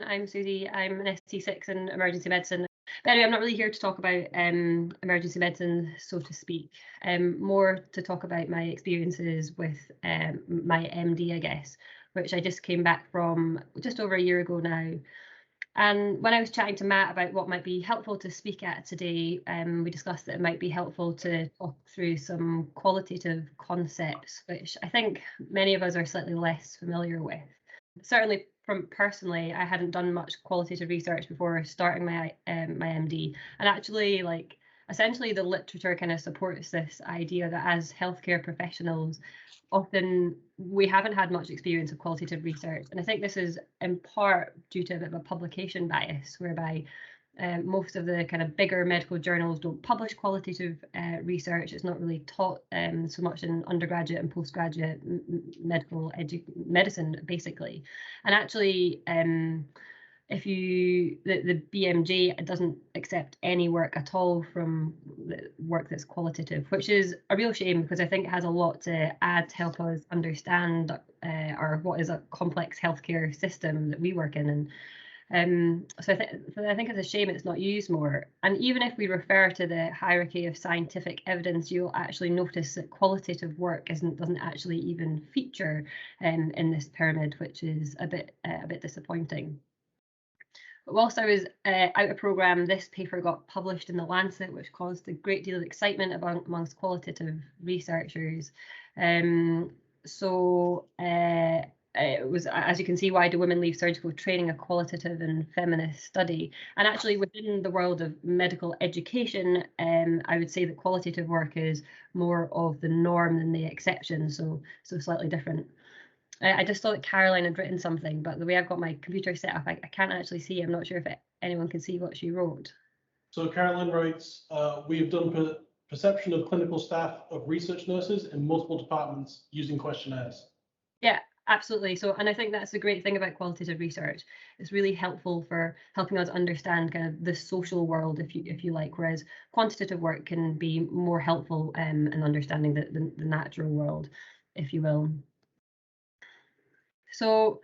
I'm Susie. I'm an ST6 in emergency medicine. But anyway, I'm not really here to talk about emergency medicine, so to speak. More to talk about my experiences with my MD, I guess, which I just came back from just over a year ago now. And when I was chatting to Matt about what might be helpful to speak at today, we discussed that it might be helpful to talk through some qualitative concepts, which I think many of us are slightly less familiar with. Certainly, from personally, I hadn't done much qualitative research before starting my my MD, and actually, like, essentially, the literature kind of supports this idea that as healthcare professionals, often we haven't had much experience of qualitative research. And I think this is in part due to a bit of a publication bias, whereby most of the kind of bigger medical journals don't publish qualitative research. It's not really taught so much in undergraduate and postgraduate medical medicine, basically. And actually, if the BMJ doesn't accept any work at all from the work that's qualitative, which is a real shame, because I think it has a lot to add to help us understand or what is a complex healthcare system that we work in. And so I think it's a shame it's not used more. And even if we refer to the hierarchy of scientific evidence, you'll actually notice that qualitative work doesn't actually even feature in this pyramid, which is a bit disappointing. But whilst I was out of programme, this paper got published in The Lancet, which caused a great deal of excitement amongst qualitative researchers. It was, as you can see, why do women leave surgical training, a qualitative and feminist study. And actually, within the world of medical education, I would say that qualitative work is more of the norm than the exception, so slightly different. I just thought Caroline had written something, but the way I've got my computer set up, I can't actually see. I'm not sure if anyone can see what she wrote. So Caroline writes, we have done perception of clinical staff of research nurses in multiple departments using questionnaires. Yeah, absolutely. So, and I think that's the great thing about qualitative research. It's really helpful for helping us understand kind of the social world, if you like, whereas quantitative work can be more helpful in understanding the natural world, if you will. So,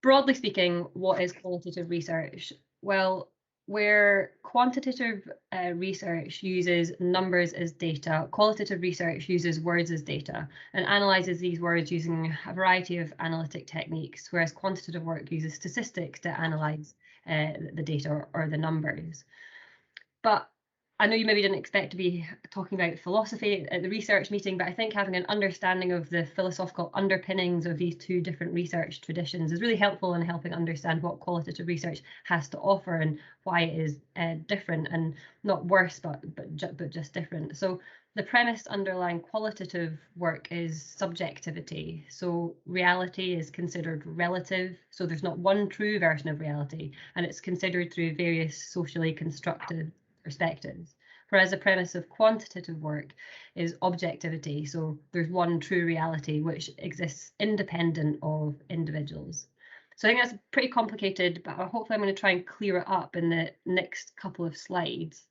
broadly speaking, what is qualitative research? Well, where quantitative research uses numbers as data, qualitative research uses words as data and analyzes these words using a variety of analytic techniques, whereas quantitative work uses statistics to analyze the data or the numbers. But I know you maybe didn't expect to be talking about philosophy at the research meeting, but I think having an understanding of the philosophical underpinnings of these two different research traditions is really helpful in helping understand what qualitative research has to offer and why it is different, and not worse, but just different. So the premise underlying qualitative work is subjectivity. So reality is considered relative. So there's not one true version of reality, and it's considered through various socially constructed perspectives. Whereas the premise of quantitative work is objectivity. So there's one true reality which exists independent of individuals. So I think that's pretty complicated, but hopefully I'm going to try and clear it up in the next couple of slides.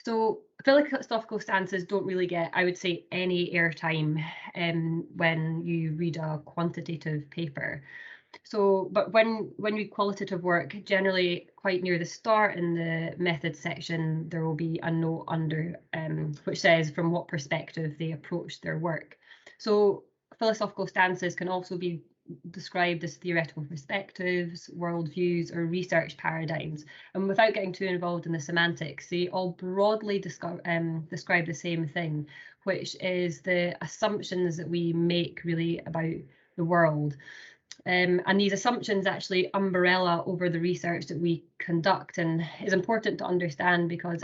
So philosophical stances don't really get, I would say, any airtime when you read a quantitative paper. So, but when we qualitative work, generally quite near the start in the methods section, there will be a note under which says from what perspective they approach their work. So philosophical stances can also be described as theoretical perspectives, worldviews, or research paradigms. And without getting too involved in the semantics, they all broadly describe the same thing, which is the assumptions that we make really about the world. And these assumptions actually umbrella over the research that we conduct, and is important to understand because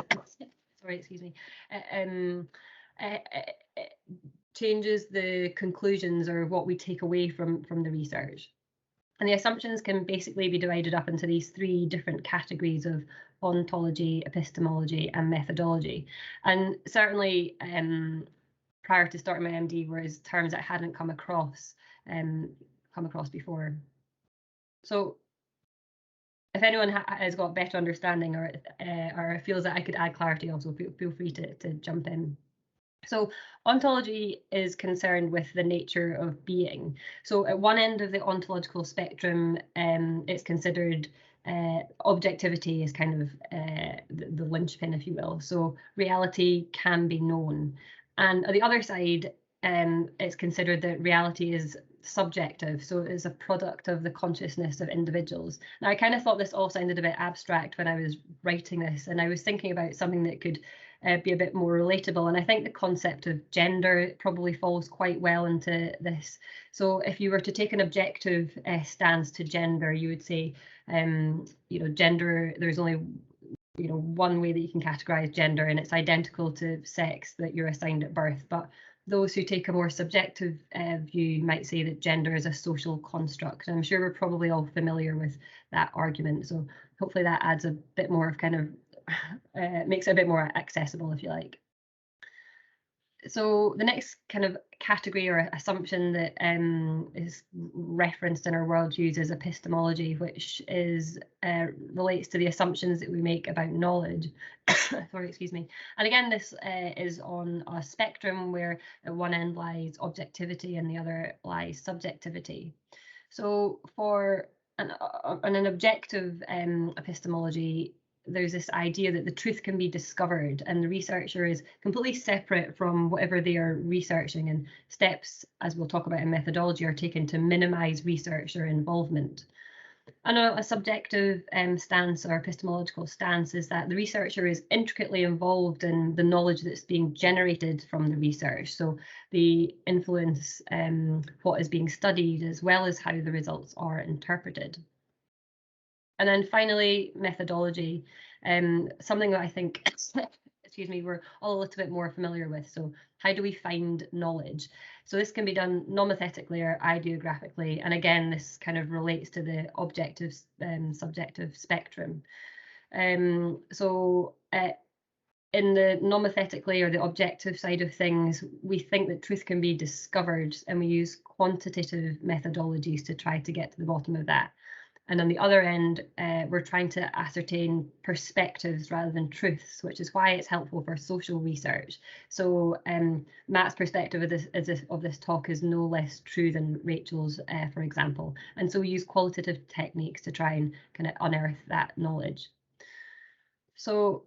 changes the conclusions or what we take away from the research. And the assumptions can basically be divided up into these three different categories of ontology, epistemology, and methodology. And certainly prior to starting my MD were terms that I hadn't come across before. So if anyone has got better understanding or feels that I could add clarity, also feel free to jump in. So ontology is concerned with the nature of being. So at one end of the ontological spectrum, it's considered objectivity is kind of the linchpin, if you will. So reality can be known. And at the other side, it's considered that reality is subjective, so it's a product of the consciousness of individuals. Now, I kind of thought this all sounded a bit abstract when I was writing this, and I was thinking about something that could be a bit more relatable. And I think the concept of gender probably falls quite well into this. So if you were to take an objective stance to gender, you would say, gender, there's only one way that you can categorize gender, and it's identical to sex that you're assigned at birth. But those who take a more subjective view might say that gender is a social construct. And I'm sure we're probably all familiar with that argument. So hopefully that adds a bit more of kind of makes it a bit more accessible, if you like. So the next kind of category or assumption that is referenced in our worldviews is epistemology, which is relates to the assumptions that we make about knowledge. Sorry, excuse me. And again, this is on a spectrum where at one end lies objectivity and the other lies subjectivity. So for an objective epistemology, there's this idea that the truth can be discovered and the researcher is completely separate from whatever they are researching, and steps, as we'll talk about in methodology, are taken to minimize researcher involvement. And a subjective stance or epistemological stance is that the researcher is intricately involved in the knowledge that's being generated from the research. So they influence what is being studied as well as how the results are interpreted. And then finally, methodology, something that I think, excuse me, we're all a little bit more familiar with. So how do we find knowledge? So this can be done nomothetically or ideographically. And again, this kind of relates to the objective subjective spectrum. In the nomothetically or the objective side of things, we think that truth can be discovered, and we use quantitative methodologies to try to get to the bottom of that. And on the other end, we're trying to ascertain perspectives rather than truths, which is why it's helpful for social research. So Matt's perspective of this talk is no less true than Rachel's, for example. And so we use qualitative techniques to try and kind of unearth that knowledge. So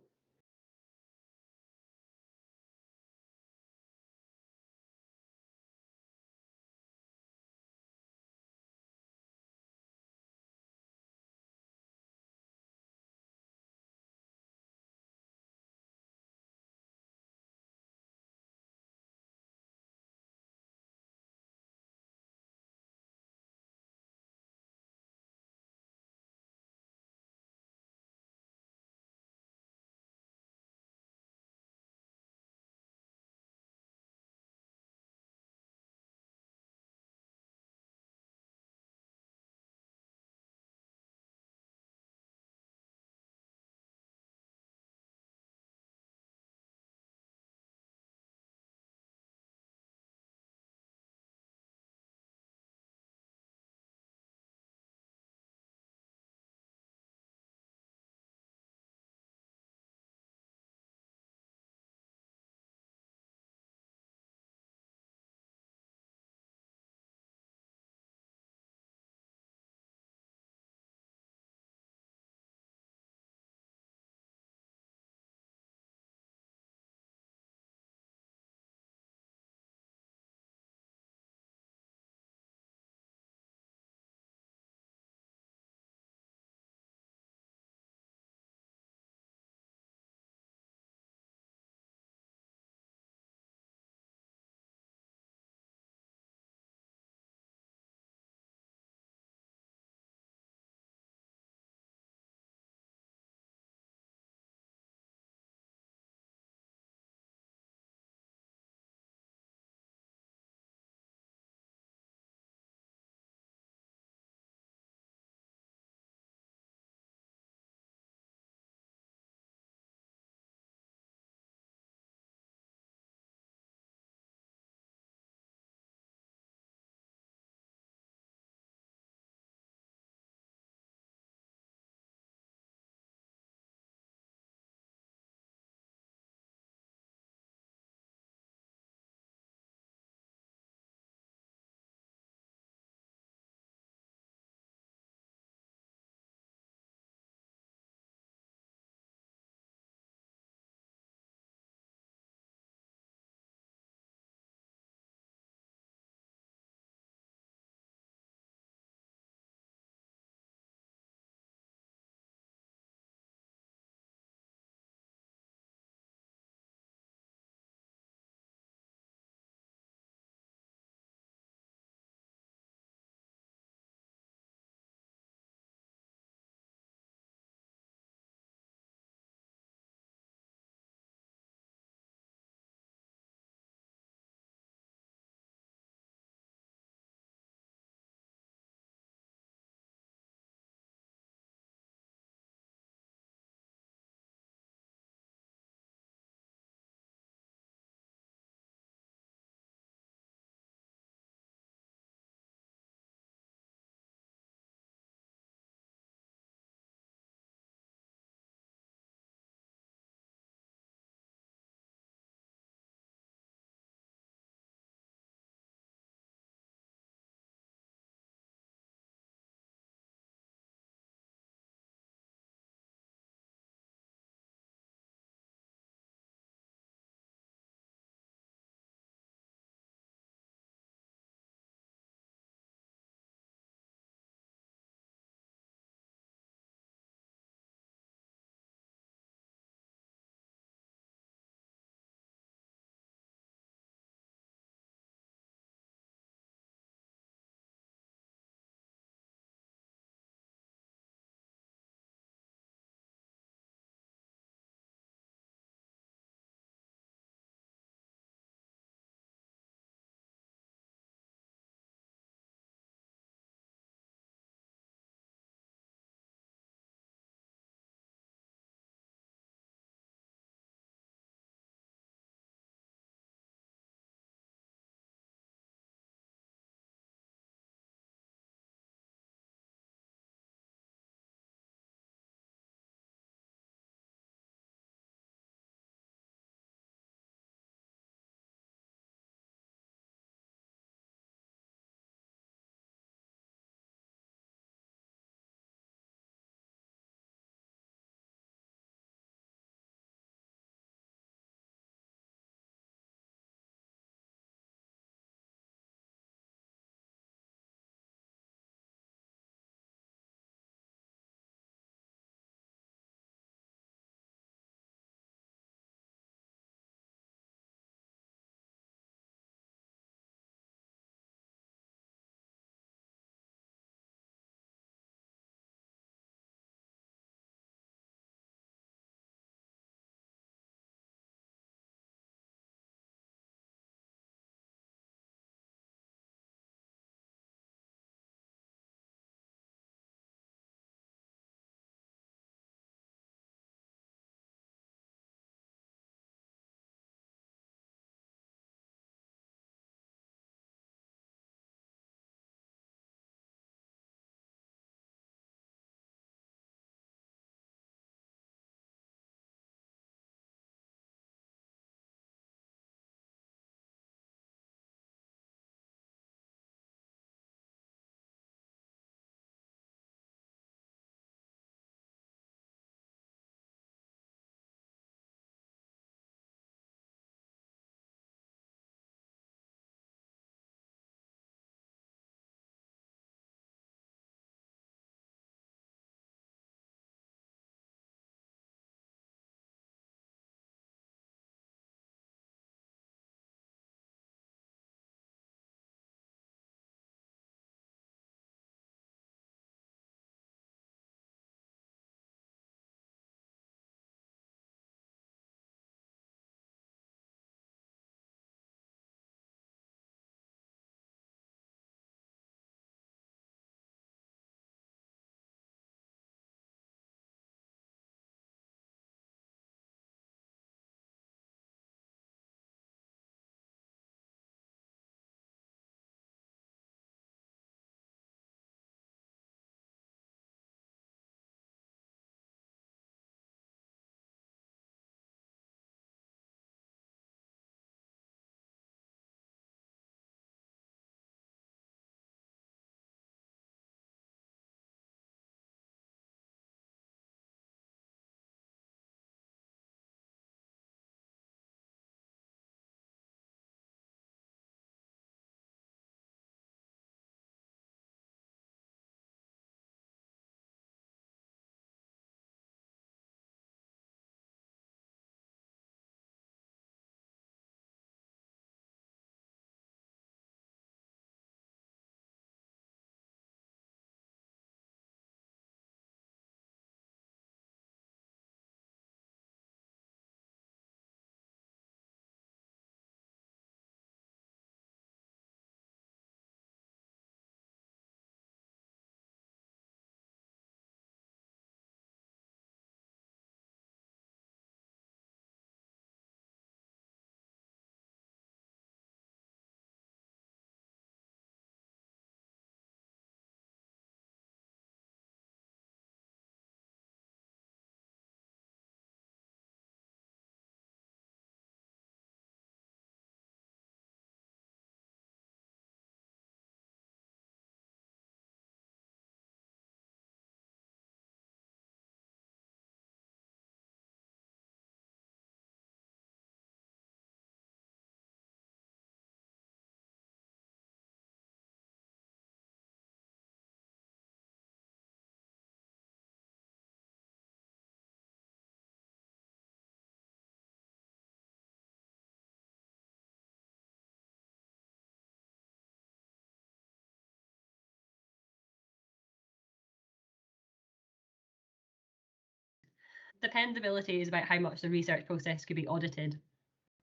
Dependability is about how much the research process could be audited.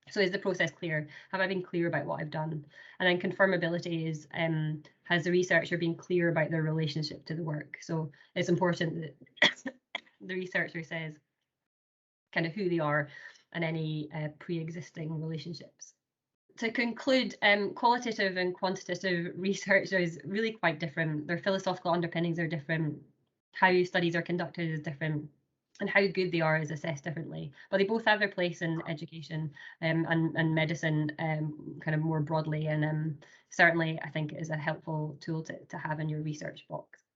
So is the process clear? Have I been clear about what I've done? And then confirmability is, has the researcher been clear about their relationship to the work? So it's important that the researcher says kind of who they are and any pre-existing relationships. To conclude, qualitative and quantitative research is really quite different. Their philosophical underpinnings are different. How studies are conducted is different, and how good they are is assessed differently. But they both have their place in education and medicine, kind of more broadly. And certainly, I think it is a helpful tool to have in your research box.